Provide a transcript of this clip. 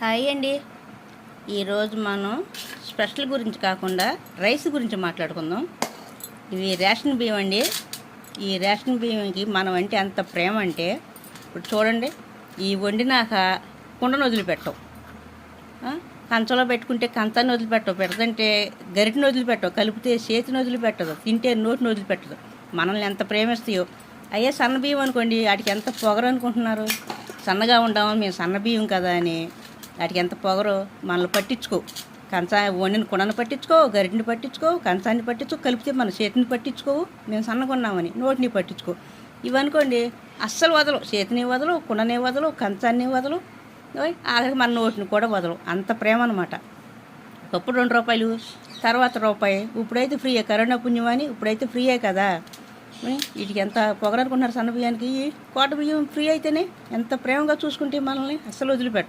Hi అండి. ఈరోజు మనం స్పెషల్ గురించి కాకుండా రైస్ గురించి మాట్లాడుకుందాం. ఇవి రేషన్ బియ్యం అండి. ఈ రేషన్ బియ్యంకి మనం అంటే ఎంత ప్రేమ అంటే, ఇప్పుడు చూడండి, ఈ వండినాక కుండను వదిలిపెట్టవు, కంచంలో పెట్టుకుంటే కంచాన్ని వదిలిపెట్టవు, పెడతంటే గరిటిని వదిలిపెట్టవు, కలిపితే చేతిని వదిలిపెట్టదు, తింటే నోటిని వదిలిపెట్టదు. మనల్ని ఎంత ప్రేమిస్తాయో. అయ్యే సన్న బియ్యం అనుకోండి, వాటికి ఎంత పొగరు అనుకుంటున్నారు. సన్నగా ఉండాము మేము, సన్న బియ్యం కదా అని. వాటికి ఎంత పొగరు. మనల్ని పట్టించుకో, వండిన కుండను పట్టించుకో, గరిటిని పట్టించుకో, కంచాన్ని పట్టించుకో, కలిపితే మన చేతిని పట్టించుకోవు, మేము సన్నగా ఉన్నామని. నోటిని పట్టించుకో. ఇవనుకోండి అస్సలు వదలవు, చేతిని వదలు, కుండని వదలు, కంచాన్ని వదలు, ఆఖరికి మన నోటిని కూడా వదలు. అంత ప్రేమ అనమాట. ఒకప్పుడు ₹2, తర్వాత రూపాయి. ఇప్పుడైతే ఫ్రీయే. కరోనా పుణ్యమని ఇప్పుడైతే ఫ్రీయే కదా. వీటికి ఎంత పొగరనుకుంటున్నారు. సన్న బియ్యానికి కోట బియ్యం ఫ్రీ అయితేనే ఎంత ప్రేమగా చూసుకుంటే మనల్ని అస్సలు వదిలిపెట్ట.